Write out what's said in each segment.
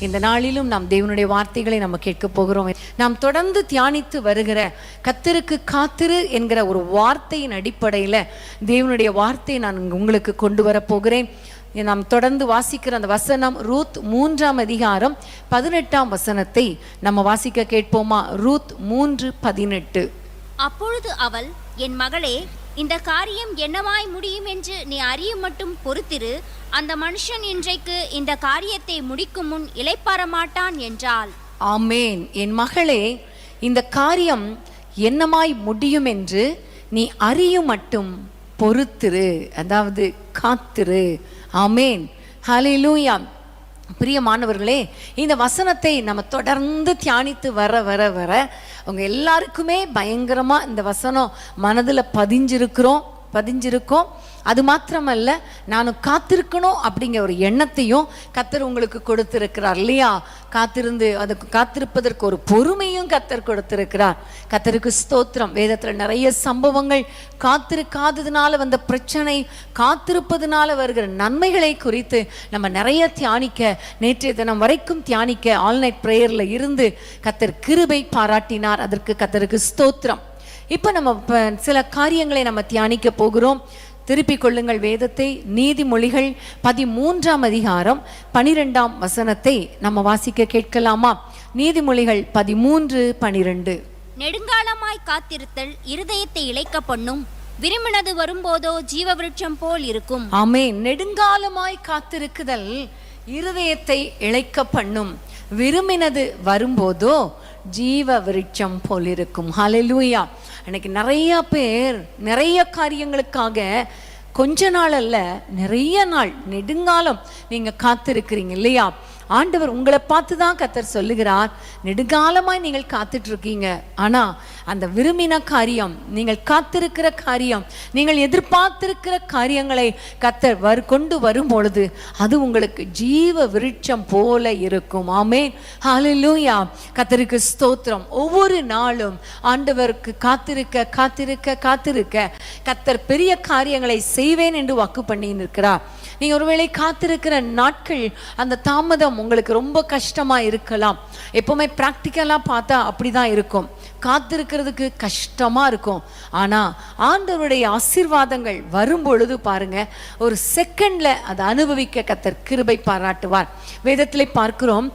இந்த நாளிலும் நாம் தேவனுடைய வார்த்தைகளை நம்ம கேட்க போகிறோம். நாம் தொடர்ந்து தியானித்து வருகிற கர்த்தருக்கு காத்திரு என்கிற ஒரு வார்த்தையின் அடிப்படையில் தேவனுடைய வார்த்தையை நான் உங்களுக்கு கொண்டு வர போகிறேன். நாம் தொடர்ந்து வாசிக்கிற அந்த வசனம் ரூத் 3ஆம் அதிகாரம் 18ஆம் வசனத்தை நம்ம வாசிக்க கேட்போமா? ரூத் 3:18. அப்பொழுது அவள், என் மகளே, இந்த காரியம் என்னவாய் முடியும் என்று நீ அறிய மட்டும் பொறுத்திரு. அந்த மனுஷன் இன்றைக்கு இந்த காரியத்தை முடிக்கும் முன் இளைப்பாற மாட்டான் என்றாள். ஆமேன். என் மகளே, இந்த காரியம் என்னமாய் முடியும் என்று நீ அறியும் மட்டும் பொறுத்திரு, அதாவது காத்திரு. ஆமேன். ஹல்லேலூயா. பிரியமானவர்களே, இந்த வசனத்தை நம்ம தொடர்ந்து தியானித்து வர வர வர அவங்க எல்லாருக்குமே பயங்கரமாக இந்த வசனம் மனதில் பதிஞ்சிருக்கோம். அது மாத்திரமல்ல, நானும் காத்திருக்கணும் அப்படிங்கிற ஒரு எண்ணத்தையும் கர்த்தர் உங்களுக்கு கொடுத்திருக்கிறார் இல்லையா? காத்திருந்து அதுக்கு காத்திருப்பதற்கு ஒரு பொறுமையும் கர்த்தர் கொடுத்திருக்கிறார். கர்த்தருக்கு ஸ்தோத்திரம். வேதத்தில் நிறைய சம்பவங்கள் காத்திருக்காததுனால வந்த பிரச்சனை, காத்திருப்பதுனால வருகிற நன்மைகளை குறித்து நம்ம நிறைய தியானிக்க, நேற்றைய தினம் வரைக்கும் தியானிக்க ஆல் நைட் ப்ரேயரில் இருந்து கர்த்தர் கிருபை பாராட்டினார். அதற்கு கர்த்தருக்கு ஸ்தோத்திரம். இப்போ நம்ம சில காரியங்களை நம்ம தியானிக்க போகிறோம். திருப்பிக் கொள்ளுங்கள் வேதத்தை. நீதிமொழிகள் 13ஆம் அதிகாரம் 12ஆம் வசனத்தை நம்ம வாசிக்க கேட்கலாமா? நீதிமொழிகள் 13:12. நெடுங்காலமாய் காத்திருத்தல் இருதயத்தை இளைக்க பண்ணும், விரும்பினது வரும்போதோ ஜீவ விருட்சம் போல் இருக்கும். ஆமென். நெடுங்காலமாய் காத்திருக்குதல் இருதயத்தை இளைக்க பண்ணும், விரும்பினது வரும்போதோ ஜீவ விருட்சம் போல் இருக்கும். ஹல்லேலூயா. அன்னைக்கு நிறைய பேர் நிறைய காரியங்களுக்காக கொஞ்ச நாள் அல்ல, நிறைய நாள் நெடுங்காலம் நீங்க காத்திருக்கிறீங்க இல்லையா? ஆண்டவர் உங்களை பார்த்து தான் கர்த்தர் சொல்லுகிறார், நெடுங்காலமாய் நீங்கள் காத்துட்டு இருக்கீங்க. ஆனா அந்த விரும்பின காரியம், நீங்கள் காத்திருக்கிற காரியம், நீங்கள் எதிர்பார்த்திருக்கிற காரியங்களை கர்த்தர் கொண்டு வரும் பொழுது அது உங்களுக்கு ஜீவ விருட்சம் போல இருக்கும். ஆமென். ஹல்லேலூயா. கர்த்தருக்கு ஸ்தோத்திரம். ஒவ்வொரு நாளும் ஆண்டவருக்கு காத்திருக்க காத்திருக்க காத்திருக்க கர்த்தர் பெரிய காரியங்களை செய்வேன் என்று வாக்கு பண்ணி இருக்கிறார். நீங்க ஒருவேளை காத்திருக்கிற நாட்கள், அந்த தாமதம் உங்களுக்கு ரொம்ப கஷ்டமா இருக்கலாம். எப்பவுமே பிராக்டிக்கலா பார்த்தா அப்படிதான் இருக்கும். காத்திருக்கிறதுக்கு கஷ்டமா இருக்கும். ஆனா ஆண்டவருடைய ஆசீர்வாதங்கள் வரும் பொழுது பாருங்க, ஒரு செகண்ட்ல அதை அனுபவிக்க கர்த்தர் கிருபை பாராட்டுவார். வேதத்திலே பார்க்கிறோம்,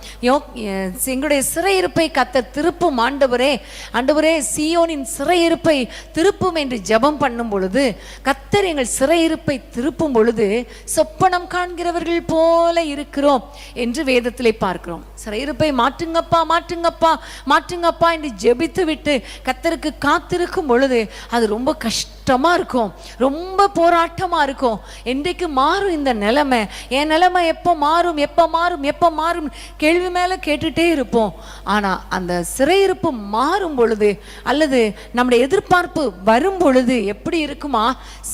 எங்களுடைய சிறையிருப்பை கர்த்தர் திருப்பும். ஆண்டவரே சீயோனின் சிறையிருப்பை திருப்பும் என்று ஜெபம் பண்ணும் பொழுது, கர்த்தர் எங்கள் சிறையிருப்பை திருப்பும் பொழுது சொப்பனம் காண்கிறவர்கள் போல இருக்கிறோம் என்று வேதத்திலே பார்க்கிறோம். சிறையிருப்பை மாற்றுங்கப்பா மாற்றுங்கப்பா மாற்றுங்கப்பா என்று ஜெபித்து விட்டு கர்த்தருக்கு காத்திருக்கும் பொழுது அது ரொம்ப கஷ்டமா இருக்கும், ரொம்ப போராட்டமா இருக்கும். என்றைக்கு மாறும் இந்த நிலைமை? என் நிலைமை எப்போ மாறும் எப்போ மாறும் எப்போ மாறும் கேள்வி மேல கேட்டுட்டே இருப்போம். ஆனா அந்த சிறையிருப்பு மாறும் பொழுது, அல்லது நம்முடைய எதிர்பார்ப்பு வரும் பொழுது எப்படி இருக்குமா?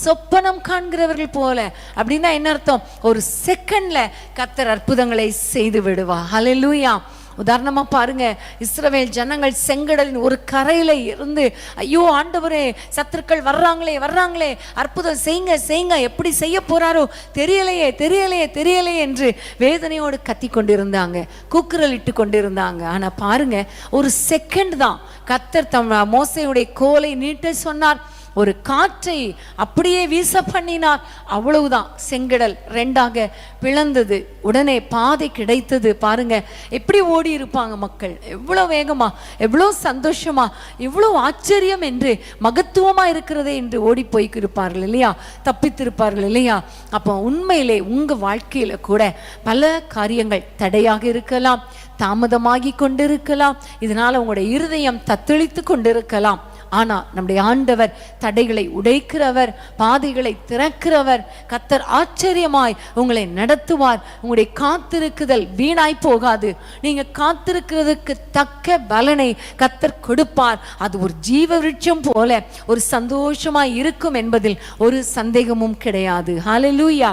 சொப்பனம் காண்கிறவர்கள் போல. அப்படின்னா என்ன அர்த்தம்? ஒரு செகண்ட்ல கர்த்தர் அற்புதங்களை செய்து விடுவா. ஹல்லேலூயா. உதாரணமா பாருங்க, இஸ்ரவேல் ஜனங்கள் செங்கடலின் ஒரு கரையில இருந்து, ஐயோ ஆண்டவரே, சத்துருக்கள் வர்றாங்களே, அற்புதம் செய்யுங்க, எப்படி செய்ய போறாரோ தெரியலையே என்று வேதனையோடு கத்தி கொண்டிருந்தாங்க, கூக்குரல் இட்டு கொண்டிருந்தாங்க. ஆனா பாருங்க, ஒரு செகண்ட் தான் கர்த்தர் மோசேயுடைய கோலை நீட்ட சொன்னார். ஒரு காற்றை அப்படியே வீச பண்ணினார். அவ்வளவுதான், செங்கடல் 2ஆக பிளந்தது. உடனே பாதை கிடைத்தது. பாருங்க, எப்படி ஓடி இருப்பாங்க மக்கள், எவ்வளவு வேகமா, எவ்வளவு சந்தோஷமா, எவ்வளவு ஆச்சரியம் என்று, மகத்துவமா இருக்கிறதே என்று ஓடி போய்க்கிருப்பார்கள் இல்லையா? தப்பித்திருப்பார்கள் இல்லையா? அப்போ உண்மையிலே உங்க வாழ்க்கையில கூட பல காரியங்கள் தடையாக இருக்கலாம், தாமதமாகி கொண்டிருக்கலாம், இதனால உங்களுடைய இருதயம் தத்தளித்து கொண்டிருக்கலாம். ஆனா நம்முடைய ஆண்டவர் தடைகளை உடைக்கிறவர், பாதைகளை திறக்கிறவர். கர்த்தர் ஆச்சரியமாய் உங்களை நடத்துவார். உங்களுடைய காத்திருக்குதல் வீணாய் போகாது. நீங்க காத்திருக்கிறதுக்கு தக்க பலனை கர்த்தர் கொடுப்பார். அது ஒரு ஜீவ விருட்சம் போல ஒரு சந்தோஷமாய் இருக்கும் என்பதில் ஒரு சந்தேகமும் கிடையாது. ஹல்லேலூயா.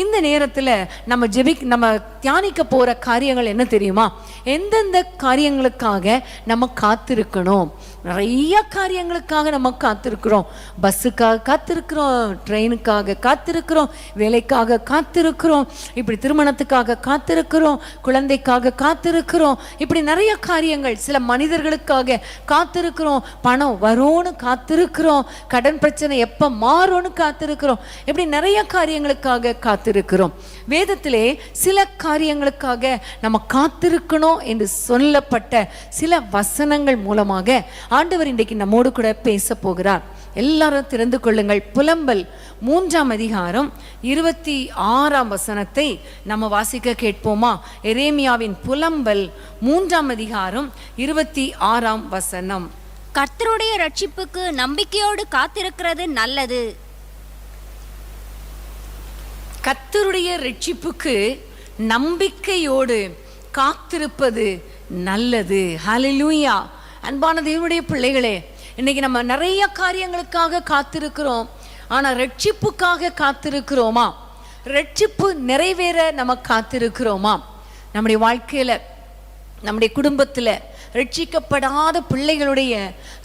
இந்த நேரத்தில் நம்ம தியானிக்க போகிற காரியங்கள் என்ன தெரியுமா? எந்தெந்த காரியங்களுக்காக நம்ம காத்திருக்கணும்? நிறைய காரியங்களுக்காக நம்ம காத்திருக்கிறோம். பஸ்ஸுக்காக காத்திருக்கிறோம், ட்ரெயினுக்காக காத்திருக்கிறோம், வேலைக்காக காத்திருக்கிறோம், இப்படி திருமணத்துக்காக காத்திருக்கிறோம், குழந்தைக்காக காத்திருக்கிறோம், இப்படி நிறைய காரியங்கள். சில மனிதர்களுக்காக காத்திருக்கிறோம், பணம் வரும்னு காத்திருக்கிறோம், கடன் பிரச்சனை எப்போ மாறும்னு காத்திருக்கிறோம், இப்படி நிறைய காரியங்களுக்காக காத்திருக்கிறோம். வேதத்திலே சில காரியங்களுக்காக நம்ம காத்திருக்கணும் என்று சொல்லப்பட்ட சில வசனங்கள் மூலமாக ஆண்டவர் இன்றைக்கு நம்மோடு கூட பேச போகிறார். எல்லாரும் திறந்து கொள்ளுங்கள். புலம்பல் 3ஆம் அதிகாரம் 26ஆம் வசனத்தை நம்ம வாசிக்க கேட்போமா? எரேமியாவின் புலம்பல் 3ஆம் அதிகாரம் 26ஆம் வசனம். கர்த்தருடைய ரட்சிப்புக்கு நம்பிக்கையோடு காத்திருக்கிறது நல்லது. கர்த்தருடைய ரட்சிப்புக்கு நம்பிக்கையோடு காத்திருப்பது நல்லது. ஹல்லேலூயா. அன்பான தேவனுடைய பிள்ளைகளே, இன்னைக்கு நம்ம நிறைய காரியங்களுக்காக காத்திருக்கிறோம். ஆனால் ரட்சிப்புக்காக காத்திருக்கிறோமா? ரட்சிப்பு நிறைவேற நம்ம காத்திருக்கிறோமா? நம்முடைய வாழ்க்கையில், நம்முடைய குடும்பத்தில் ரட்சிக்கப்படாத பிள்ளைகளுடைய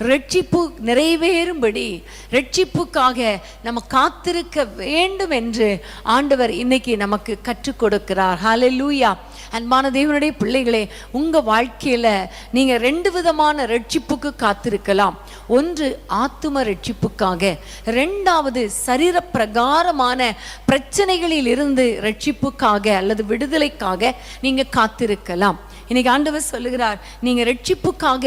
ரட்சிப்பு நிறைவேறும்படி ரட்சிப்புக்காக நம்ம காத்திருக்க வேண்டும் என்று ஆண்டவர் இன்னைக்கு நமக்கு கற்றுக் கொடுக்கிறார். ஹல்லேலூயா. அன்பான தேவனுடைய பிள்ளைகளே, உங்கள் வாழ்க்கையில் நீங்கள் 2 விதமான ரட்சிப்புக்கு காத்திருக்கலாம். ஒன்று ஆத்தும ரட்சிப்புக்காக, 2வது சரீர பிரகாரமான பிரச்சனைகளில் இருந்து ரட்சிப்புக்காக அல்லது விடுதலைக்காக நீங்கள் காத்திருக்கலாம். இன்னைக்கு ஆண்டவர் சொல்லுகிறார், நீங்க ரட்சிப்புக்காக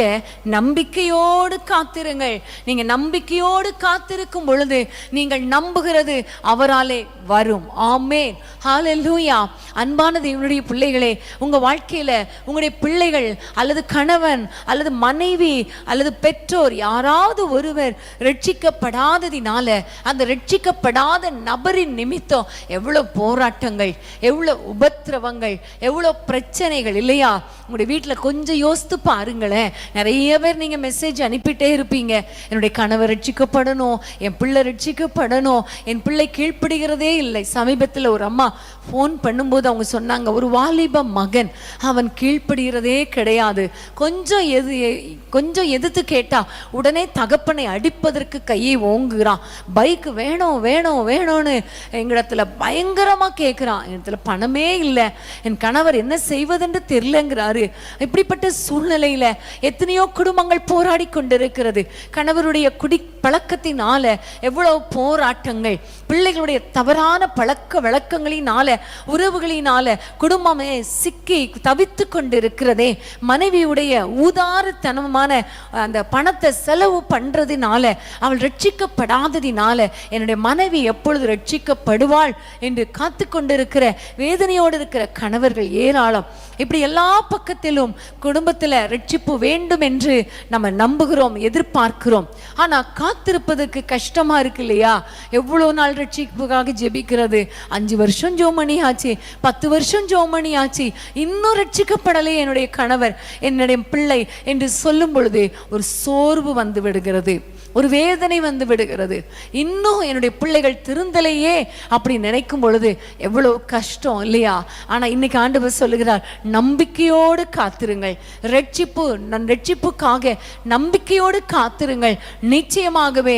நம்பிக்கையோடு காத்திருங்கள். நீங்க நம்பிக்கையோடு காத்திருக்கும் பொழுது நீங்கள் நம்புகிறது அவராலே வரும். ஆமென். ஹல்லேலூயா. அன்பான தேவனுடைய பிள்ளைகளே, உங்க வாழ்க்கையில உங்களுடைய பிள்ளைகள் அல்லது கணவன் அல்லது மனைவி அல்லது பெற்றோர் யாராவது ஒருவர் ரட்சிக்கப்படாததினால அந்த ரட்சிக்கப்படாத நபரின் நிமித்தம் எவ்வளவு போராட்டங்கள், எவ்வளவு உபத்திரவங்கள், எவ்வளவு பிரச்சனைகள் இல்லையா? உங்களுடைய வீட்டில் கொஞ்சம் யோசித்து பாருங்களேன். நிறைய பேர் நீங்கள் மெசேஜ் அனுப்பிட்டே இருப்பீங்க, என்னுடைய கணவர் ரட்சிக்கப்படணும், என் பிள்ளை ரட்சிக்கப்படணும், என் பிள்ளை கீழ்ப்படுகிறதே இல்லை. சமீபத்தில் ஒரு அம்மா ஃபோன் பண்ணும்போது அவங்க சொன்னாங்க, ஒரு வாலிப மகன் அவன் கீழ்ப்படுகிறதே கிடையாது. கொஞ்சம் எதிர்த்து கேட்டா உடனே தகப்பனை அடிப்பதற்கு கையை ஓங்குகிறான். பைக்கு வேணும் வேணும் வேணும்னு எங்களிடத்துல பயங்கரமாக கேட்குறான். இடத்துல பணமே இல்லை, என் கணவர் என்ன செய்வதென்று தெரியலங்கிறாரு. இப்படிப்பட்ட சூழ்நிலையில எத்தனையோ குடும்பங்கள் போராடி கொண்டிருக்கிறது. கணவருடைய குடி பழக்கத்தினால எவ்வளவு போராட்டங்கள், பிள்ளைகளுடைய தவறான பழக்க வழக்கங்களினால, உறவுகளினால குடும்பமே சிக்கி தவித்து கொண்டிருக்கிறதே. மனைவியுடைய ஊதாரத்தனமான அந்த பணத்தை செலவு பண்றதுனால, அவள் ரட்சிக்கப்படாததினால என்னுடைய மனைவி எப்பொழுது ரட்சிக்கப்படுவாள் என்று காத்து கொண்டிருக்கிற வேதனையோடு இருக்கிற கணவர்கள் ஏராளம். இப்படி எல்லா பக்கத்திலும் குடும்பத்தில் ரட்சிப்பு வேண்டும் என்று நம்ம நம்புகிறோம், எதிர்பார்க்கிறோம். ஆனால் காத்திருப்பதற்கு கஷ்டமா இருக்கு இல்லையா? எவ்வளோ நாள் ரட்சிப்புக்காக ஜெபிக்கிறது, 5 வருஷம் ஜோமணி ஆச்சு, 10 வருஷம் ஜோமணி ஆச்சு, இன்னும் ரட்சிக்கப்படலை என்னுடைய கணவர், என்னுடைய பிள்ளை என்று சொல்லும் பொழுது ஒரு சோர்வு வந்து விடுகிறது, ஒரு வேதனை வந்து விடுகிறது. இன்னும் என்னுடைய பிள்ளைகள் திருந்தலையே அப்படி நினைக்கும் பொழுது எவ்வளவு கஷ்டம் இல்லையா? ஆனால் இன்னைக்கு ஆண்டவர் சொல்லுகிறார், நம்பிக்கையோடு காத்திருங்கள். ரட்சிப்புக்காக நம்பிக்கையோடு காத்திருங்கள். நிச்சயமாகவே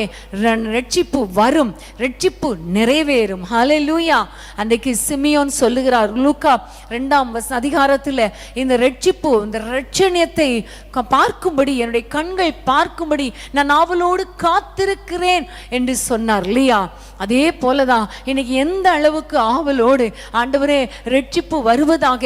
ரட்சிப்பு வரும், ரட்சிப்பு நிறைவேறும். ஹல்லேலூயா. அன்றைக்கு சிமியோன் சொல்லுகிறார், லூக்கா 2ஆம் அதிகாரத்தில், இந்த ரட்சிப்பு, இந்த ரட்சணியத்தை பார்க்கும்படி என்னுடைய கண்கள் பார்க்கும்படி நான் ஆவலோடு காத்திருக்கிறேன் என்று சொன்னார் இல்லையா? அதே போலதான் இன்னைக்கு எந்த அளவுக்கு ஆவலோடு ஆண்டவரே ரட்சிப்பு வருவதாக